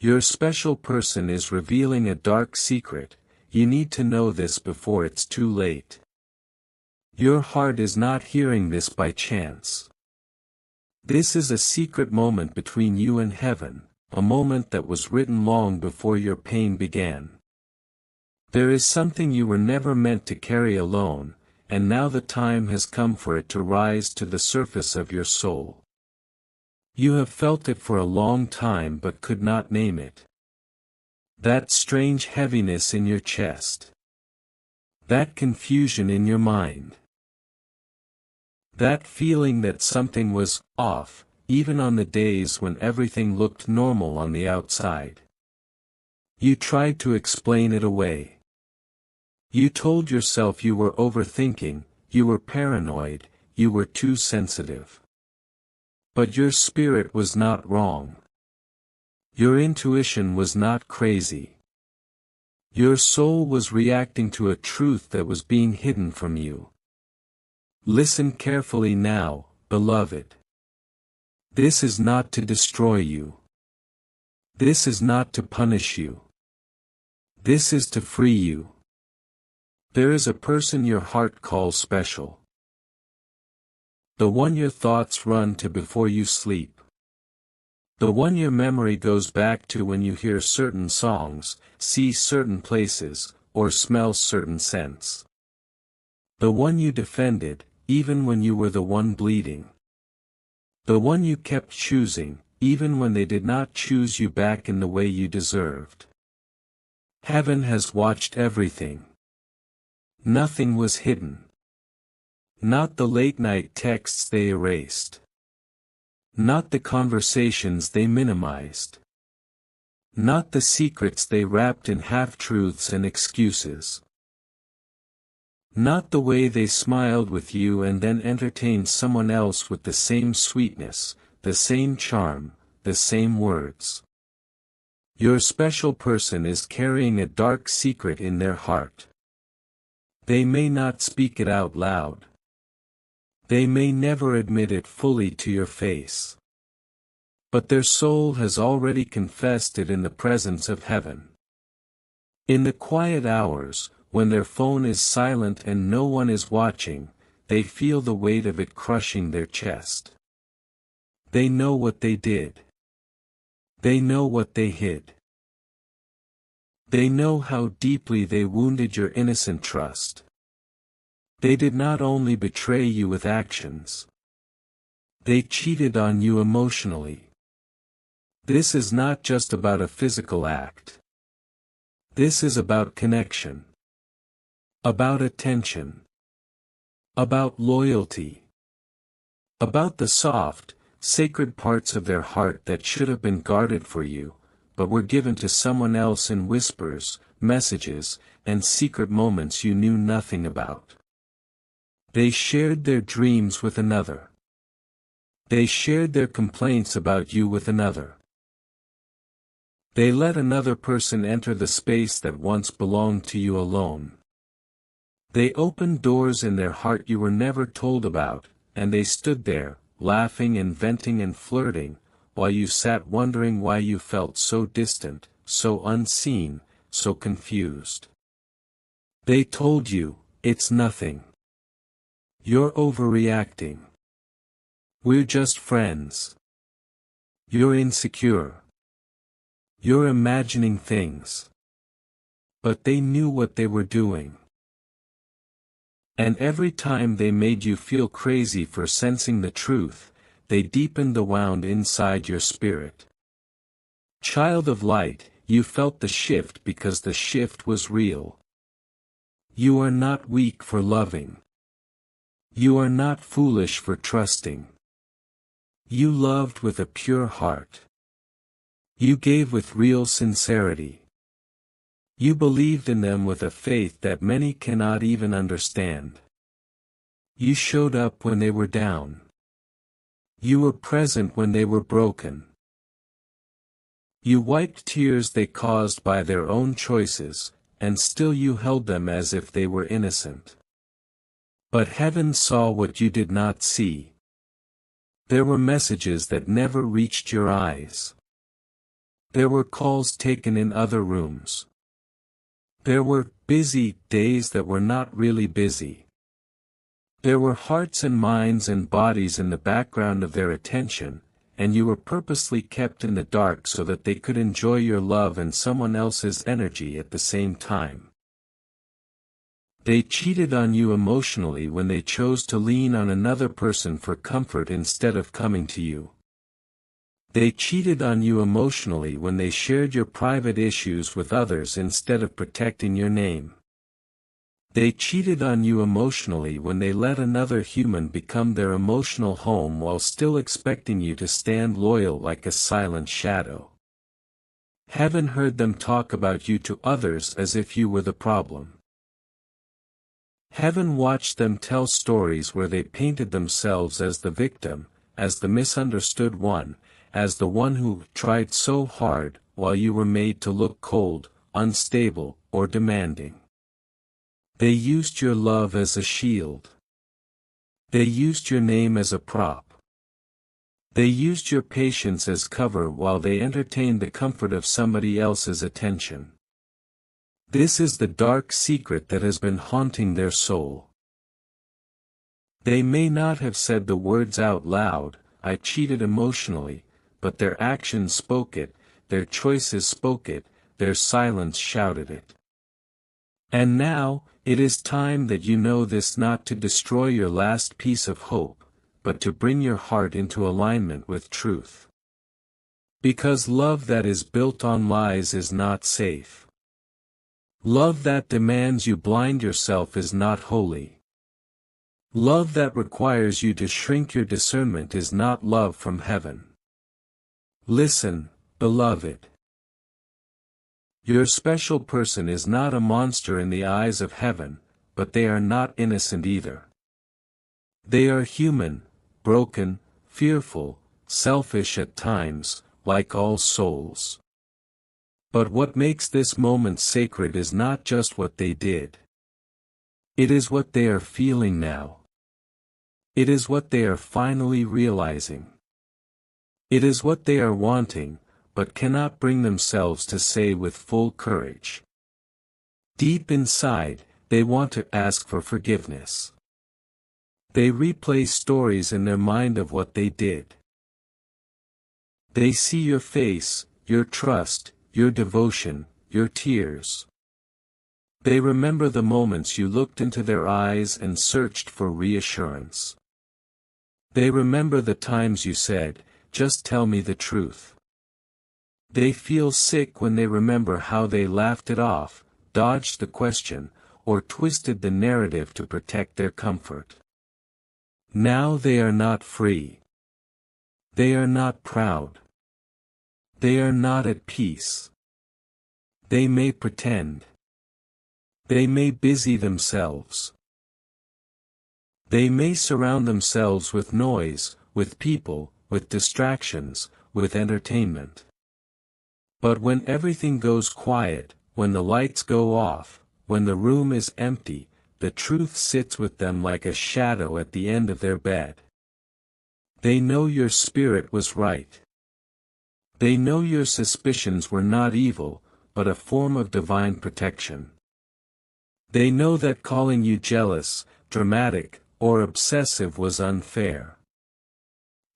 Your special person is revealing a dark secret. You need to know this before it's too late. Your heart is not hearing this by chance. This is a secret moment between you and heaven, a moment that was written long before your pain began. There is something you were never meant to carry alone, and now the time has come for it to rise to the surface of your soul. You have felt it for a long time but could not name it. That strange heaviness in your chest. That confusion in your mind. That feeling that something was off, even on the days when everything looked normal on the outside. You tried to explain it away. You told yourself you were overthinking, you were paranoid, you were too sensitive. But your spirit was not wrong. Your intuition was not crazy. Your soul was reacting to a truth that was being hidden from you. Listen carefully now, beloved. This is not to destroy you. This is not to punish you. This is to free you. There is a person your heart calls special. The one your thoughts run to before you sleep. The one your memory goes back to when you hear certain songs, see certain places, or smell certain scents. The one you defended, even when you were the one bleeding. The one you kept choosing, even when they did not choose you back in the way you deserved. Heaven has watched everything. Nothing was hidden. Not the late-night texts they erased. Not the conversations they minimized. Not the secrets they wrapped in half-truths and excuses. Not the way they smiled with you and then entertained someone else with the same sweetness, the same charm, the same words. Your special person is carrying a dark secret in their heart. They may not speak it out loud. They may never admit it fully to your face. But their soul has already confessed it in the presence of heaven. In the quiet hours, when their phone is silent and no one is watching, they feel the weight of it crushing their chest. They know what they did. They know what they hid. They know how deeply they wounded your innocent trust. They did not only betray you with actions. They cheated on you emotionally. This is not just about a physical act. This is about connection. About attention. About loyalty. About the soft, sacred parts of their heart that should have been guarded for you, but were given to someone else in whispers, messages, and secret moments you knew nothing about. They shared their dreams with another. They shared their complaints about you with another. They let another person enter the space that once belonged to you alone. They opened doors in their heart you were never told about, and they stood there, laughing and venting and flirting, while you sat wondering why you felt so distant, so unseen, so confused. They told you, it's nothing. You're overreacting. We're just friends. You're insecure. You're imagining things. But they knew what they were doing. And every time they made you feel crazy for sensing the truth, they deepened the wound inside your spirit. Child of light, you felt the shift because the shift was real. You are not weak for loving. You are not foolish for trusting. You loved with a pure heart. You gave with real sincerity. You believed in them with a faith that many cannot even understand. You showed up when they were down. You were present when they were broken. You wiped tears they caused by their own choices, and still you held them as if they were innocent. But heaven saw what you did not see. There were messages that never reached your eyes. There were calls taken in other rooms. There were busy days that were not really busy. There were hearts and minds and bodies in the background of their attention, and you were purposely kept in the dark so that they could enjoy your love and someone else's energy at the same time. They cheated on you emotionally when they chose to lean on another person for comfort instead of coming to you. They cheated on you emotionally when they shared your private issues with others instead of protecting your name. They cheated on you emotionally when they let another human become their emotional home while still expecting you to stand loyal like a silent shadow. Heaven heard them talk about you to others as if you were the problem. Heaven watched them tell stories where they painted themselves as the victim, as the misunderstood one, as the one who tried so hard, while you were made to look cold, unstable, or demanding. They used your love as a shield. They used your name as a prop. They used your patience as cover while they entertained the comfort of somebody else's attention. This is the dark secret that has been haunting their soul. They may not have said the words out loud, "I cheated emotionally," but their actions spoke it, their choices spoke it, their silence shouted it. And now, it is time that you know this, not to destroy your last piece of hope, but to bring your heart into alignment with truth. Because love that is built on lies is not safe. Love that demands you blind yourself is not holy. Love that requires you to shrink your discernment is not love from heaven. Listen, beloved. Your special person is not a monster in the eyes of heaven, but they are not innocent either. They are human, broken, fearful, selfish at times, like all souls. But what makes this moment sacred is not just what they did. It is what they are feeling now. It is what they are finally realizing. It is what they are wanting, but cannot bring themselves to say with full courage. Deep inside, they want to ask for forgiveness. They replay stories in their mind of what they did. They see your face, your trust, your devotion, your tears. They remember the moments you looked into their eyes and searched for reassurance. They remember the times you said, "Just tell me the truth." They feel sick when they remember how they laughed it off, dodged the question, or twisted the narrative to protect their comfort. Now they are not free. They are not proud. They are not at peace. They may pretend. They may busy themselves. They may surround themselves with noise, with people, with distractions, with entertainment. But when everything goes quiet, when the lights go off, when the room is empty, the truth sits with them like a shadow at the end of their bed. They know your spirit was right. They know your suspicions were not evil, but a form of divine protection. They know that calling you jealous, dramatic, or obsessive was unfair.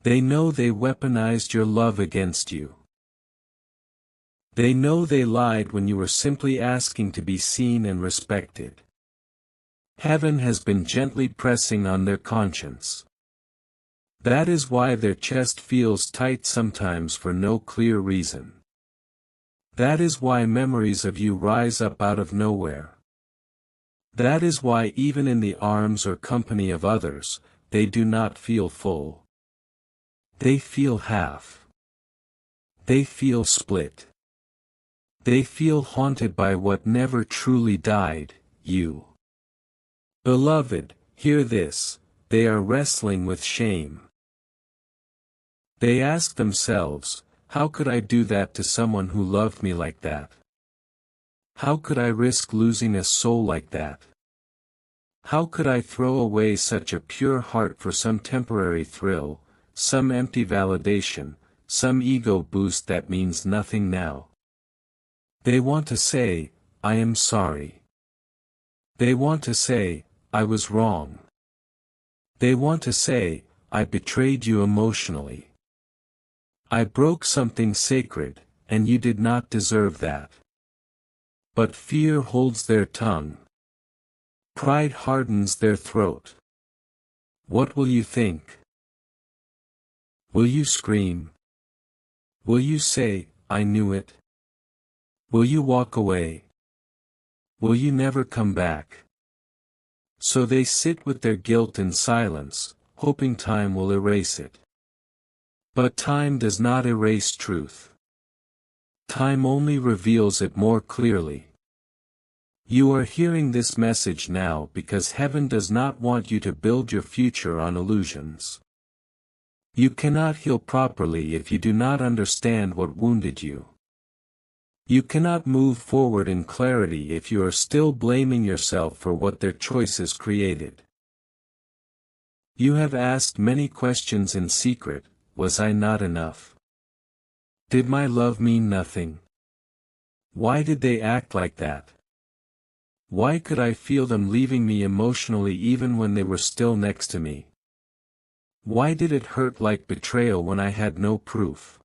They know they weaponized your love against you. They know they lied when you were simply asking to be seen and respected. Heaven has been gently pressing on their conscience. That is why their chest feels tight sometimes for no clear reason. That is why memories of you rise up out of nowhere. That is why even in the arms or company of others, they do not feel full. They feel half. They feel split. They feel haunted by what never truly died, you. Beloved, hear this, they are wrestling with shame. They ask themselves, how could I do that to someone who loved me like that? How could I risk losing a soul like that? How could I throw away such a pure heart for some temporary thrill, some empty validation, some ego boost that means nothing now. They want to say, I am sorry. They want to say, I was wrong. They want to say, I betrayed you emotionally. I broke something sacred, and you did not deserve that. But fear holds their tongue. Pride hardens their throat. What will you think? Will you scream? Will you say, I knew it? Will you walk away? Will you never come back? So they sit with their guilt in silence, hoping time will erase it. But time does not erase truth. Time only reveals it more clearly. You are hearing this message now because heaven does not want you to build your future on illusions. You cannot heal properly if you do not understand what wounded you. You cannot move forward in clarity if you are still blaming yourself for what their choices created. You have asked many questions in secret. Was I not enough? Did my love mean nothing? Why did they act like that? Why could I feel them leaving me emotionally even when they were still next to me? Why did it hurt like betrayal when I had no proof?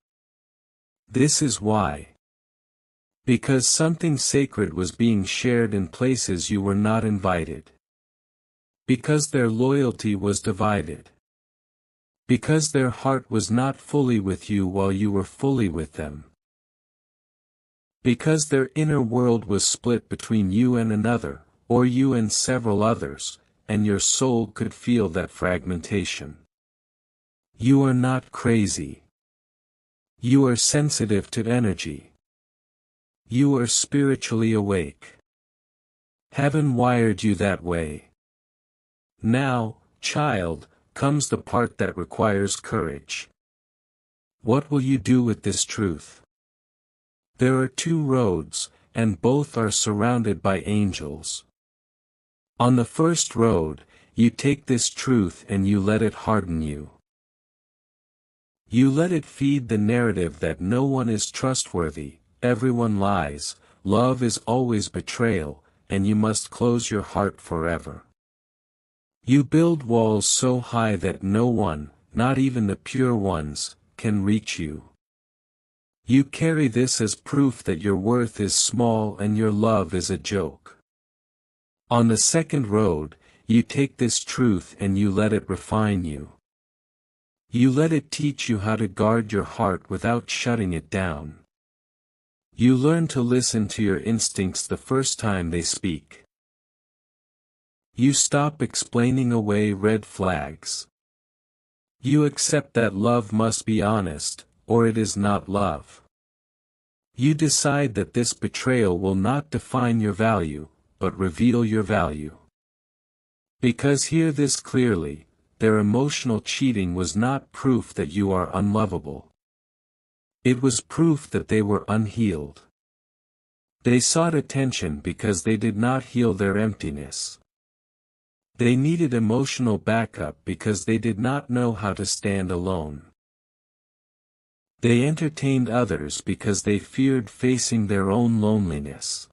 This is why. Because something sacred was being shared in places you were not invited. Because their loyalty was divided. Because their heart was not fully with you while you were fully with them. Because their inner world was split between you and another, or you and several others, and your soul could feel that fragmentation. You are not crazy. You are sensitive to energy. You are spiritually awake. Heaven wired you that way. Now, child, comes the part that requires courage. What will you do with this truth? There are two roads, and both are surrounded by angels. On the first road, you take this truth and you let it harden you. You let it feed the narrative that no one is trustworthy, everyone lies, love is always betrayal, and you must close your heart forever. You build walls so high that no one, not even the pure ones, can reach you. You carry this as proof that your worth is small and your love is a joke. On the second road, you take this truth and you let it refine you. You let it teach you how to guard your heart without shutting it down. You learn to listen to your instincts the first time they speak. You stop explaining away red flags. You accept that love must be honest, or it is not love. You decide that this betrayal will not define your value, but reveal your value. Because hear this clearly, their emotional cheating was not proof that you are unlovable. It was proof that they were unhealed. They sought attention because they did not heal their emptiness. They needed emotional backup because they did not know how to stand alone. They entertained others because they feared facing their own loneliness.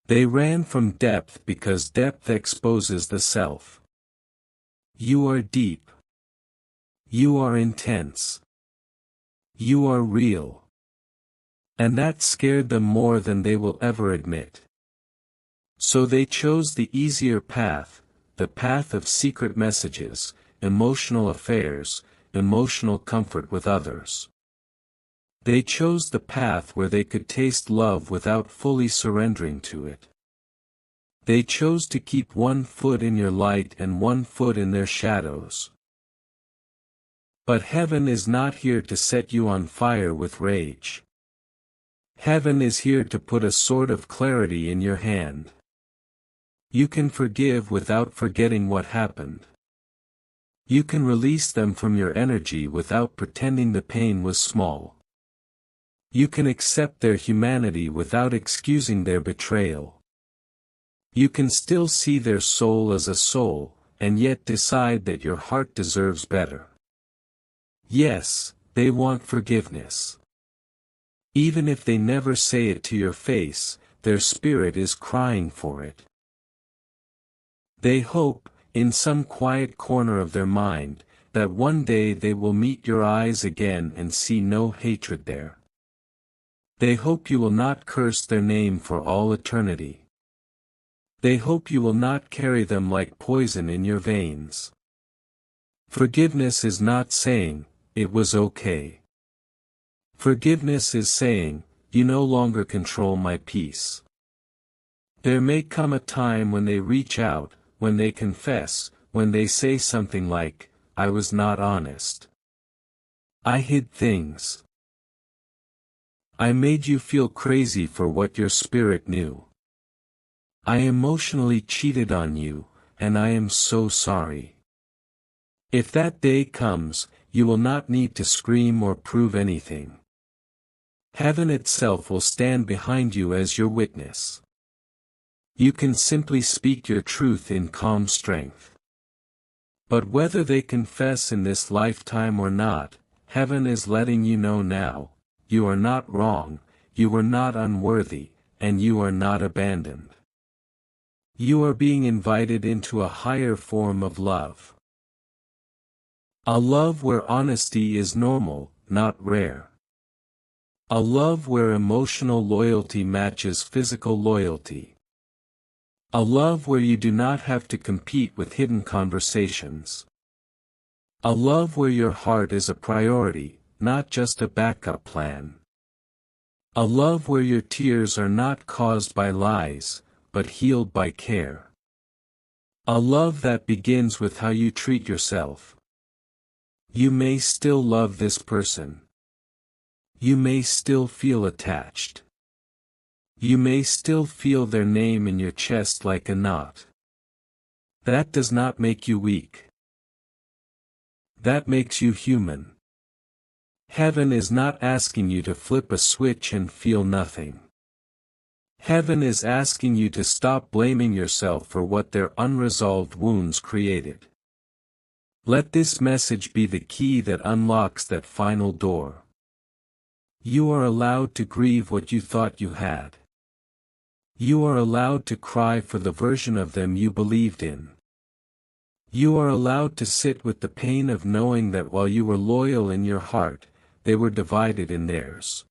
They ran from depth because depth exposes the self. You are deep. You are intense. You are real. And that scared them more than they will ever admit. So they chose the easier path, the path of secret messages, emotional affairs, emotional comfort with others. They chose the path where they could taste love without fully surrendering to it. They chose to keep one foot in your light and one foot in their shadows. But heaven is not here to set you on fire with rage. Heaven is here to put a sword of clarity in your hand. You can forgive without forgetting what happened. You can release them from your energy without pretending the pain was small. You can accept their humanity without excusing their betrayal. You can still see their soul as a soul, and yet decide that your heart deserves better. Yes, They want forgiveness. Even if they never say it to your face, their spirit is crying for it. They hope, in some quiet corner of their mind, that one day they will meet your eyes again and see no hatred there. They hope you will not curse their name for all eternity. They hope you will not carry them like poison in your veins. Forgiveness is not saying, "It was okay." Forgiveness is saying, "You no longer control my peace." There may come a time when they reach out, when they confess, when they say something like, "I was not honest. I hid things. I made you feel crazy for what your spirit knew. I emotionally cheated on you, and I am so sorry." If that day comes, you will not need to scream or prove anything. Heaven itself will stand behind you as your witness. You can simply speak your truth in calm strength. But whether they confess in this lifetime or not, heaven is letting you know now, you are not wrong, you are not unworthy, and you are not abandoned. You are being invited into a higher form of love. A love where honesty is normal, not rare. A love where emotional loyalty matches physical loyalty. A love where you do not have to compete with hidden conversations. A love where your heart is a priority, not just a backup plan. A love where your tears are not caused by lies, but healed by care. A love that begins with how you treat yourself. You may still love this person. You may still feel attached. You may still feel their name in your chest like a knot. That does not make you weak. That makes you human. Heaven is not asking you to flip a switch and feel nothing. Heaven is asking you to stop blaming yourself for what their unresolved wounds created. Let this message be the key that unlocks that final door. You are allowed to grieve what you thought you had. You are allowed to cry for the version of them you believed in. You are allowed to sit with the pain of knowing that while you were loyal in your heart, they were divided in theirs.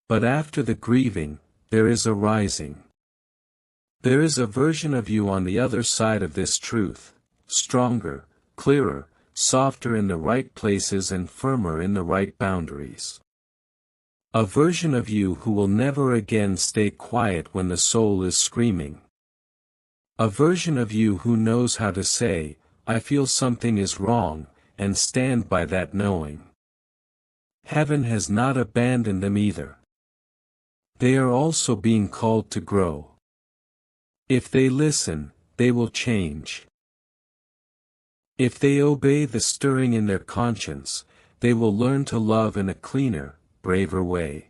But after the grieving, there is a rising. There is a version of you on the other side of this truth, stronger, clearer, softer in the right places and firmer in the right boundaries. A version of you who will never again stay quiet when the soul is screaming. A version of you who knows how to say, "I feel something is wrong," and stand by that knowing. Heaven has not abandoned them either. They are also being called to grow. If they listen, they will change. If they obey the stirring in their conscience, they will learn to love in a cleaner, braver way.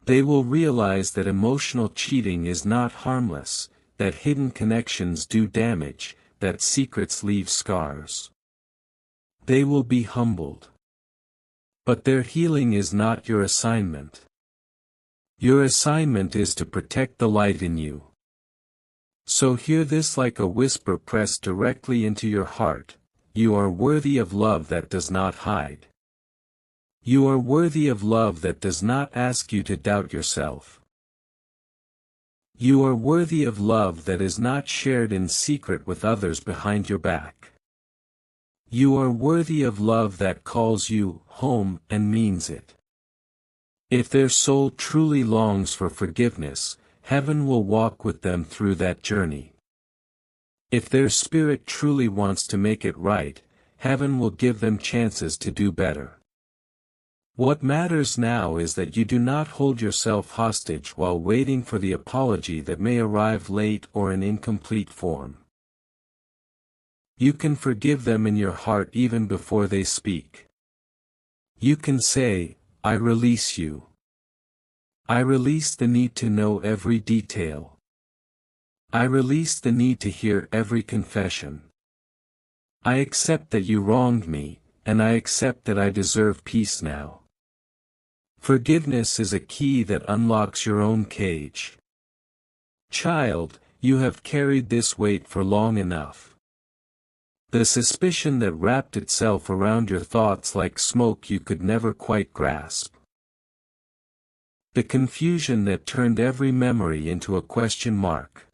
They will realize that emotional cheating is not harmless, that hidden connections do damage, that secrets leave scars. They will be humbled. But their healing is not your assignment. Your assignment is to protect the light in you. So hear this like a whisper pressed directly into your heart: you are worthy of love that does not hide. You are worthy of love that does not ask you to doubt yourself. You are worthy of love that is not shared in secret with others behind your back. You are worthy of love that calls you home and means it. If their soul truly longs for forgiveness, heaven will walk with them through that journey. If their spirit truly wants to make it right, heaven will give them chances to do better. What matters now is that you do not hold yourself hostage while waiting for the apology that may arrive late or in incomplete form. You can forgive them in your heart even before they speak. You can say, "I release you. I release the need to know every detail. I release the need to hear every confession. I accept that you wronged me, and I accept that I deserve peace now. Forgiveness is a key that unlocks your own cage. Child, you have carried this weight for long enough. The suspicion that wrapped itself around your thoughts like smoke you could never quite grasp. The confusion that turned every memory into a question mark.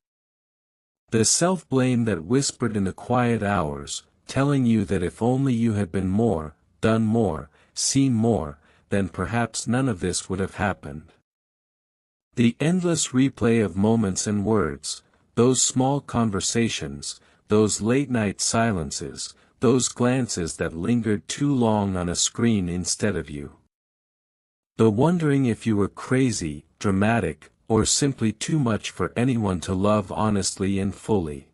The self-blame that whispered in the quiet hours, telling you that if only you had been more, done more, seen more, then perhaps none of this would have happened. The endless replay of moments and words, those small conversations, those late-night silences, those glances that lingered too long on a screen instead of you. The wondering if you were crazy, dramatic, or simply too much for anyone to love honestly and fully.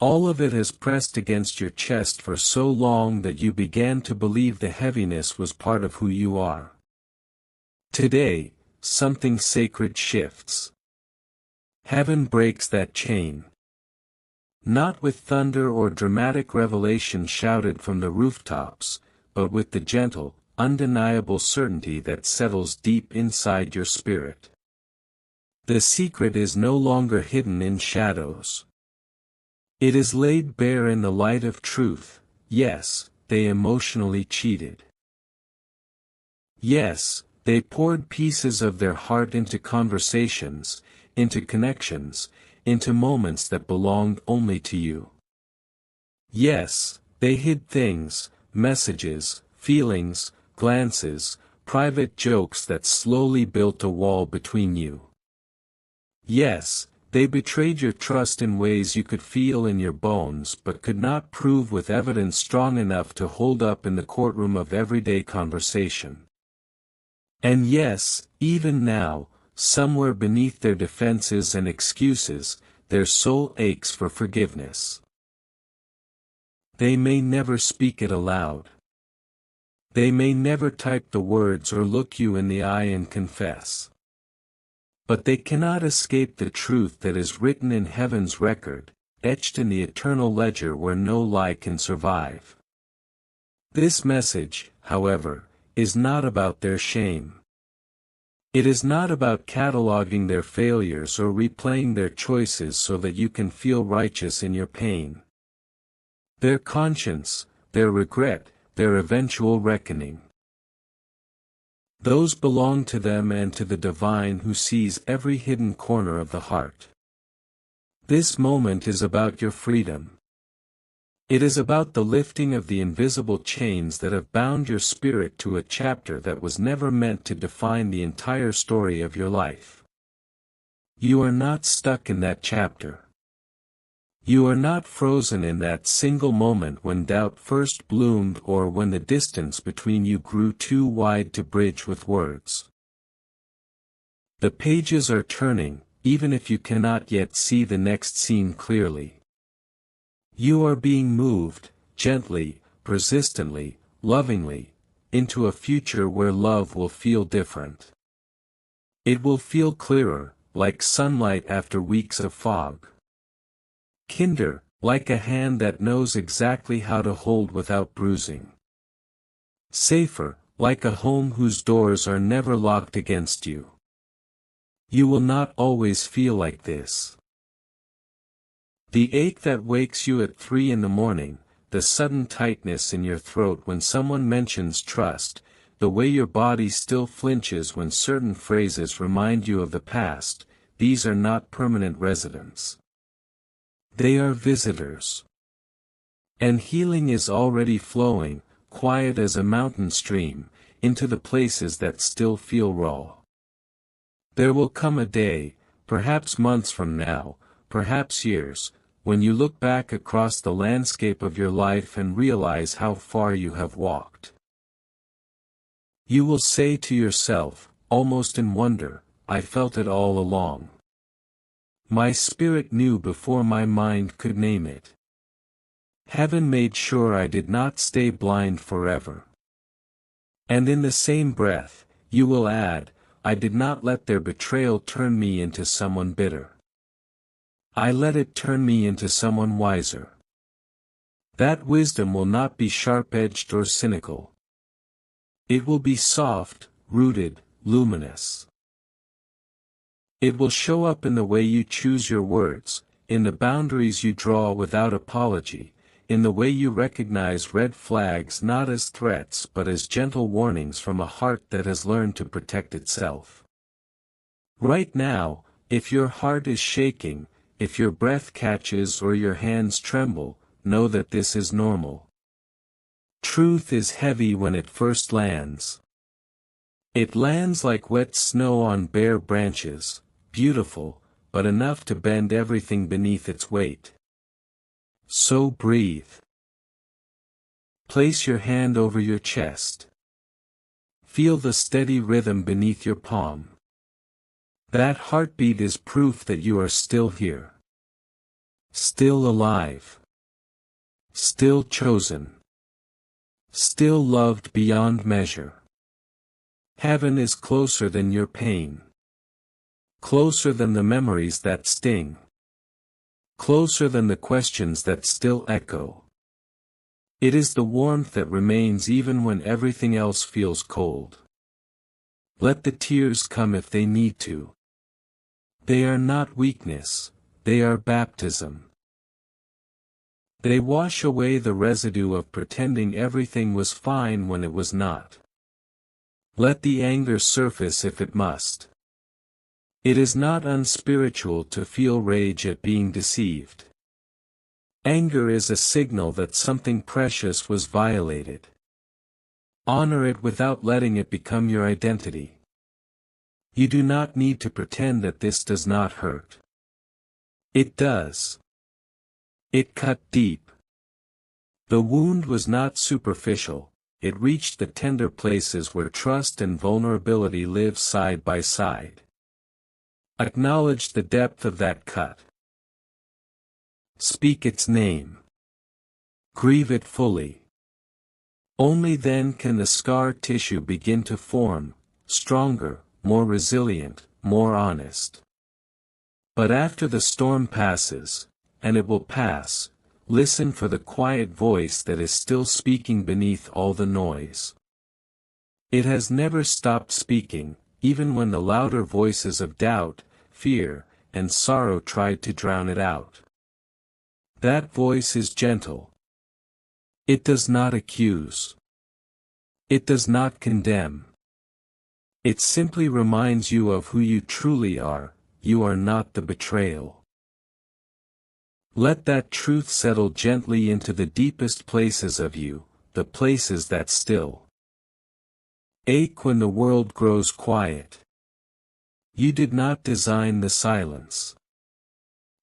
All of it has pressed against your chest for so long that you began to believe the heaviness was part of who you are. Today, something sacred shifts. Heaven breaks that chain. Not with thunder or dramatic revelation shouted from the rooftops, but with the gentle, undeniable certainty that settles deep inside your spirit. The secret is no longer hidden in shadows. It is laid bare in the light of truth. Yes, they emotionally cheated. Yes, they poured pieces of their heart into conversations, into connections, into moments that belonged only to you. Yes, they hid things, messages, feelings, glances, private jokes that slowly built a wall between you. Yes, they betrayed your trust in ways you could feel in your bones but could not prove with evidence strong enough to hold up in the courtroom of everyday conversation. And yes, even now, somewhere beneath their defenses and excuses, their soul aches for forgiveness. They may never speak it aloud. They may never type the words or look you in the eye and confess. But they cannot escape the truth that is written in heaven's record, etched in the eternal ledger where no lie can survive. This message, however, is not about their shame. It is not about cataloging their failures or replaying their choices so that you can feel righteous in your pain. Their conscience, their regret, their eventual reckoning. Those belong to them and to the divine who sees every hidden corner of the heart. This moment is about your freedom. It is about the lifting of the invisible chains that have bound your spirit to a chapter that was never meant to define the entire story of your life. You are not stuck in that chapter. You are not frozen in that single moment when doubt first bloomed or when the distance between you grew too wide to bridge with words. The pages are turning, even if you cannot yet see the next scene clearly. You are being moved, gently, persistently, lovingly, into a future where love will feel different. It will feel clearer, like sunlight after weeks of fog. Kinder, like a hand that knows exactly how to hold without bruising. Safer, like a home whose doors are never locked against you. You will not always feel like this. The ache that wakes you at 3 in the morning, the sudden tightness in your throat when someone mentions trust, the way your body still flinches when certain phrases remind you of the past, these are not permanent residents. They are visitors. And healing is already flowing, quiet as a mountain stream, into the places that still feel raw. There will come a day, perhaps months from now, perhaps years, when you look back across the landscape of your life and realize how far you have walked. You will say to yourself, almost in wonder, I felt it all along. My spirit knew before my mind could name it. Heaven made sure I did not stay blind forever. And in the same breath, you will add, I did not let their betrayal turn me into someone bitter. I let it turn me into someone wiser. That wisdom will not be sharp-edged or cynical. It will be soft, rooted, luminous. It will show up in the way you choose your words, in the boundaries you draw without apology, in the way you recognize red flags not as threats but as gentle warnings from a heart that has learned to protect itself. Right now, if your heart is shaking, if your breath catches or your hands tremble, know that this is normal. Truth is heavy when it first lands. It lands like wet snow on bare branches, beautiful, but enough to bend everything beneath its weight. So breathe. Place your hand over your chest. Feel the steady rhythm beneath your palm. That heartbeat is proof that you are still here. Still alive. Still chosen. Still loved beyond measure. Heaven is closer than your pain. Closer than the memories that sting. Closer than the questions that still echo. It is the warmth that remains even when everything else feels cold. Let the tears come if they need to. They are not weakness, they are baptism. They wash away the residue of pretending everything was fine when it was not. Let the anger surface if it must. It is not unspiritual to feel rage at being deceived. Anger is a signal that something precious was violated. Honor it without letting it become your identity. You do not need to pretend that this does not hurt. It does. It cut deep. The wound was not superficial, it reached the tender places where trust and vulnerability live side by side. Acknowledge the depth of that cut. Speak its name. Grieve it fully. Only then can the scar tissue begin to form, stronger, more resilient, more honest. But after the storm passes, and it will pass, listen for the quiet voice that is still speaking beneath all the noise. It has never stopped speaking, even when the louder voices of doubt, fear, and sorrow tried to drown it out. That voice is gentle. It does not accuse. It does not condemn. It simply reminds you of who you truly are. You are not the betrayal. Let that truth settle gently into the deepest places of you, the places that still ache when the world grows quiet. You did not design the silence.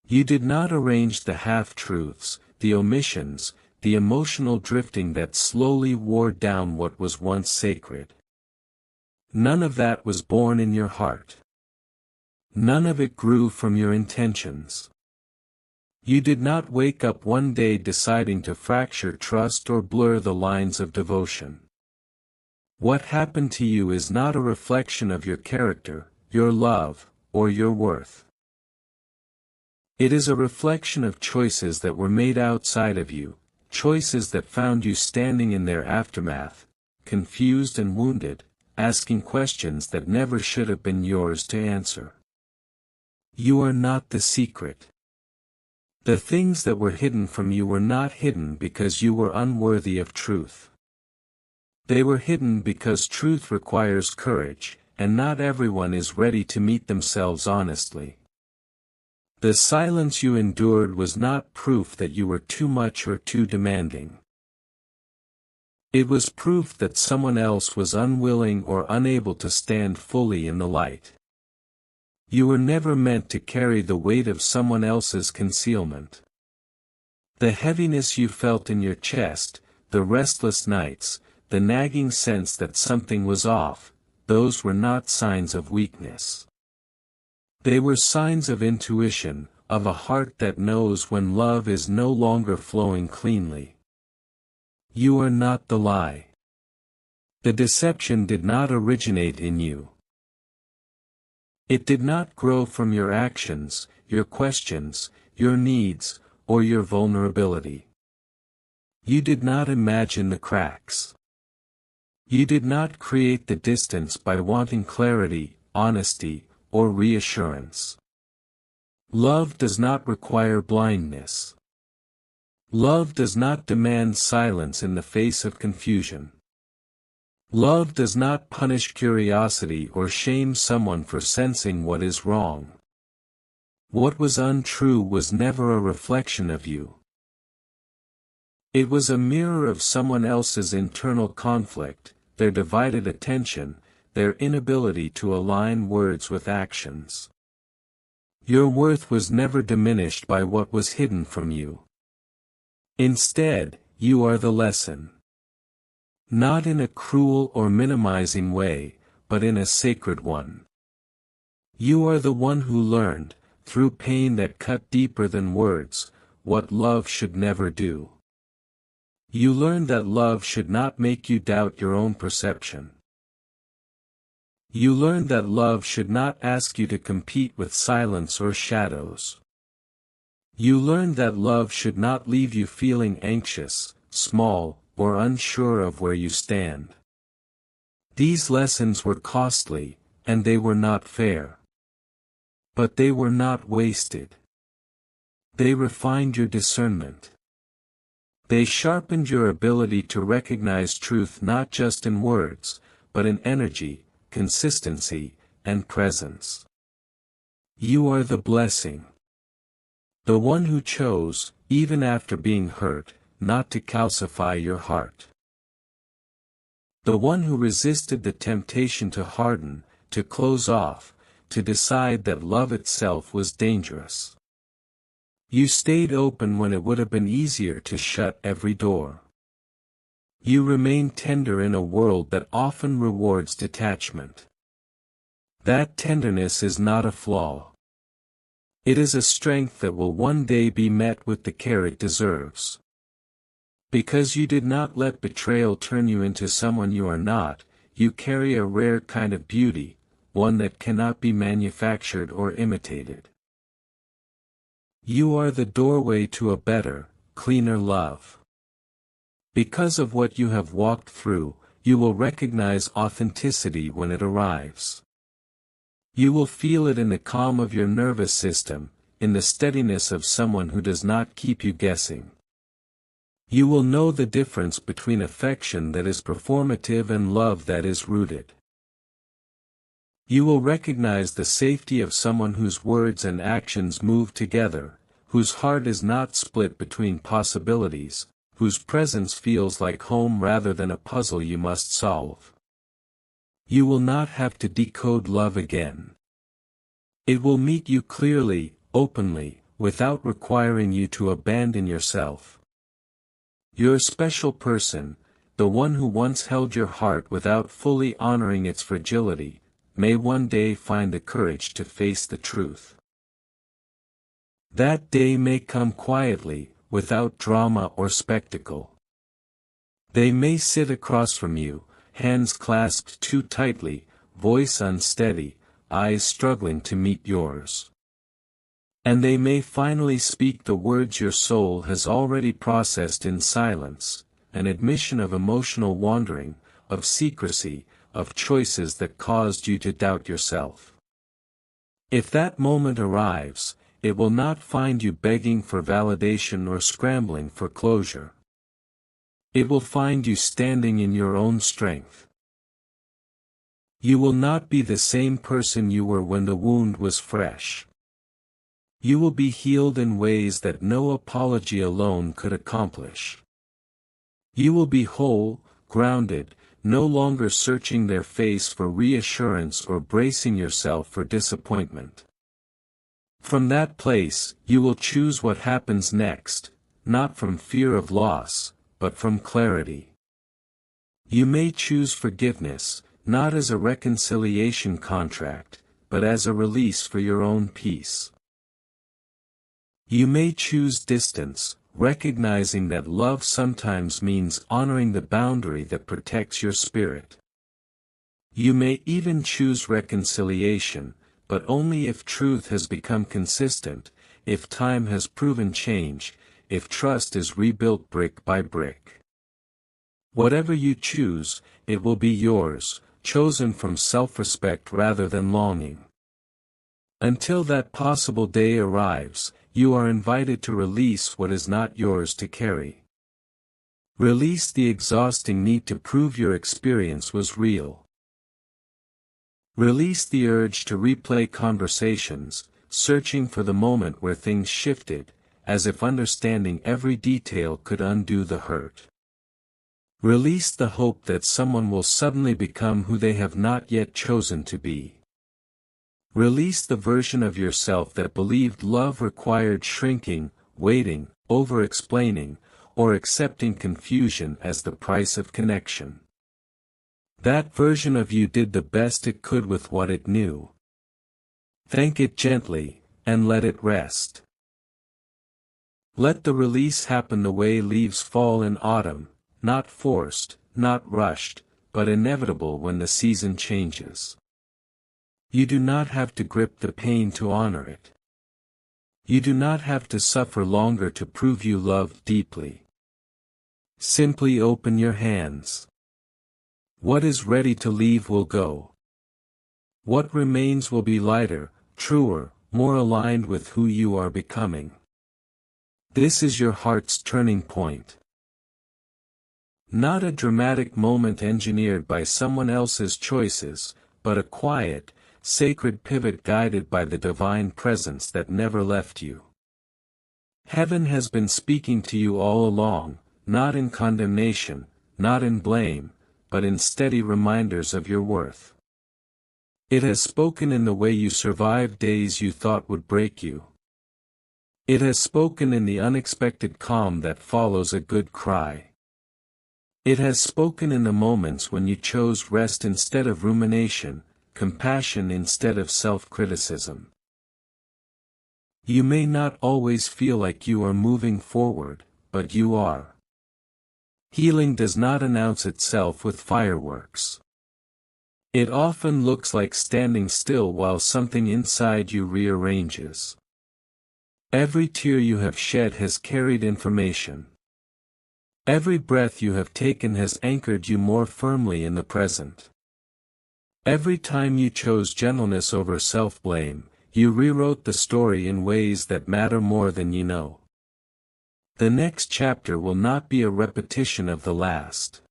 You did not arrange the half-truths, the omissions, the emotional drifting that slowly wore down what was once sacred. None of that was born in your heart. None of it grew from your intentions. You did not wake up one day deciding to fracture trust or blur the lines of devotion. What happened to you is not a reflection of your character, your love, or your worth. It is a reflection of choices that were made outside of you, choices that found you standing in their aftermath, confused and wounded, asking questions that never should have been yours to answer. You are not the secret. The things that were hidden from you were not hidden because you were unworthy of truth. They were hidden because truth requires courage, and not everyone is ready to meet themselves honestly. The silence you endured was not proof that you were too much or too demanding. It was proof that someone else was unwilling or unable to stand fully in the light. You were never meant to carry the weight of someone else's concealment. The heaviness you felt in your chest, the restless nights, the nagging sense that something was off, those were not signs of weakness. They were signs of intuition, of a heart that knows when love is no longer flowing cleanly. You are not the lie. The deception did not originate in you. It did not grow from your actions, your questions, your needs, or your vulnerability. You did not imagine the cracks. You did not create the distance by wanting clarity, honesty, or reassurance. Love does not require blindness. Love does not demand silence in the face of confusion. Love does not punish curiosity or shame someone for sensing what is wrong. What was untrue was never a reflection of you. It was a mirror of someone else's internal conflict, their divided attention, their inability to align words with actions. Your worth was never diminished by what was hidden from you. Instead, you are the lesson. Not in a cruel or minimizing way, but in a sacred one. You are the one who learned, through pain that cut deeper than words, what love should never do. You learned that love should not make you doubt your own perception. You learned that love should not ask you to compete with silence or shadows. You learned that love should not leave you feeling anxious, small, or unsure of where you stand. These lessons were costly, and they were not fair. But they were not wasted. They refined your discernment. They sharpened your ability to recognize truth not just in words, but in energy, consistency, and presence. You are the blessing. The one who chose, even after being hurt, not to calcify your heart. The one who resisted the temptation to harden, to close off, to decide that love itself was dangerous. You stayed open when it would have been easier to shut every door. You remained tender in a world that often rewards detachment. That tenderness is not a flaw. It is a strength that will one day be met with the care it deserves. Because you did not let betrayal turn you into someone you are not, you carry a rare kind of beauty, one that cannot be manufactured or imitated. You are the doorway to a better, cleaner love. Because of what you have walked through, you will recognize authenticity when it arrives. You will feel it in the calm of your nervous system, in the steadiness of someone who does not keep you guessing. You will know the difference between affection that is performative and love that is rooted. You will recognize the safety of someone whose words and actions move together, whose heart is not split between possibilities, whose presence feels like home rather than a puzzle you must solve. You will not have to decode love again. It will meet you clearly, openly, without requiring you to abandon yourself. Your special person, the one who once held your heart without fully honoring its fragility, may one day find the courage to face the truth. That day may come quietly, without drama or spectacle. They may sit across from you, hands clasped too tightly, voice unsteady, eyes struggling to meet yours. And they may finally speak the words your soul has already processed in silence, an admission of emotional wandering, of secrecy, of choices that caused you to doubt yourself. If that moment arrives, it will not find you begging for validation or scrambling for closure. It will find you standing in your own strength. You will not be the same person you were when the wound was fresh. You will be healed in ways that no apology alone could accomplish. You will be whole, grounded, no longer searching their face for reassurance or bracing yourself for disappointment. From that place, you will choose what happens next, not from fear of loss, but from clarity. You may choose forgiveness, not as a reconciliation contract, but as a release for your own peace. You may choose distance, recognizing that love sometimes means honoring the boundary that protects your spirit. You may even choose reconciliation, but only if truth has become consistent, if time has proven change, if trust is rebuilt brick by brick. Whatever you choose, it will be yours, chosen from self-respect rather than longing. Until that possible day arrives, you are invited to release what is not yours to carry. Release the exhausting need to prove your experience was real. Release the urge to replay conversations, searching for the moment where things shifted, as if understanding every detail could undo the hurt. Release the hope that someone will suddenly become who they have not yet chosen to be. Release the version of yourself that believed love required shrinking, waiting, over-explaining, or accepting confusion as the price of connection. That version of you did the best it could with what it knew. Thank it gently, and let it rest. Let the release happen the way leaves fall in autumn, not forced, not rushed, but inevitable when the season changes. You do not have to grip the pain to honor it. You do not have to suffer longer to prove you love deeply. Simply open your hands. What is ready to leave will go. What remains will be lighter, truer, more aligned with who you are becoming. This is your heart's turning point. Not a dramatic moment engineered by someone else's choices, but a quiet, sacred pivot guided by the divine presence that never left you. Heaven has been speaking to you all along, not in condemnation, not in blame, but in steady reminders of your worth. It has spoken in the way you survived days you thought would break you. It has spoken in the unexpected calm that follows a good cry. It has spoken in the moments when you chose rest instead of rumination, compassion instead of self-criticism. You may not always feel like you are moving forward, but you are. Healing does not announce itself with fireworks. It often looks like standing still while something inside you rearranges. Every tear you have shed has carried information. Every breath you have taken has anchored you more firmly in the present. Every time you chose gentleness over self-blame, you rewrote the story in ways that matter more than you know. The next chapter will not be a repetition of the last.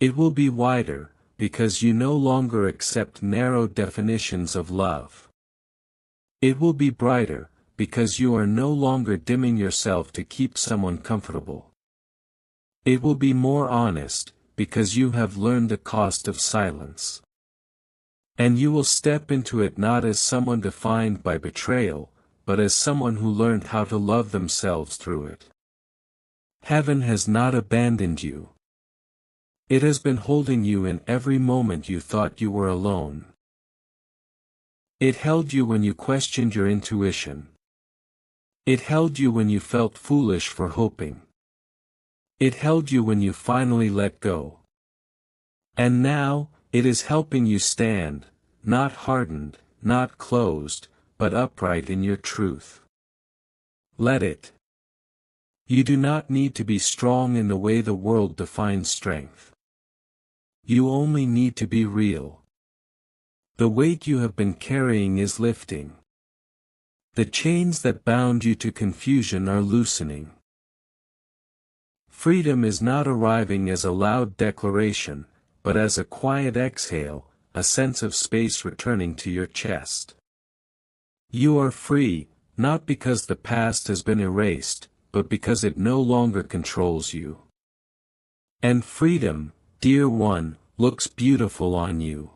It will be wider, because you no longer accept narrow definitions of love. It will be brighter, because you are no longer dimming yourself to keep someone comfortable. It will be more honest, because you have learned the cost of silence. And you will step into it not as someone defined by betrayal, but as someone who learned how to love themselves through it. Heaven has not abandoned you. It has been holding you in every moment you thought you were alone. It held you when you questioned your intuition. It held you when you felt foolish for hoping. It held you when you finally let go. And now, it is helping you stand, not hardened, not closed, but upright in your truth. Let it. You do not need to be strong in the way the world defines strength. You only need to be real. The weight you have been carrying is lifting. The chains that bound you to confusion are loosening. Freedom is not arriving as a loud declaration, but as a quiet exhale, a sense of space returning to your chest. You are free, not because the past has been erased, but because it no longer controls you. And freedom, dear one, looks beautiful on you.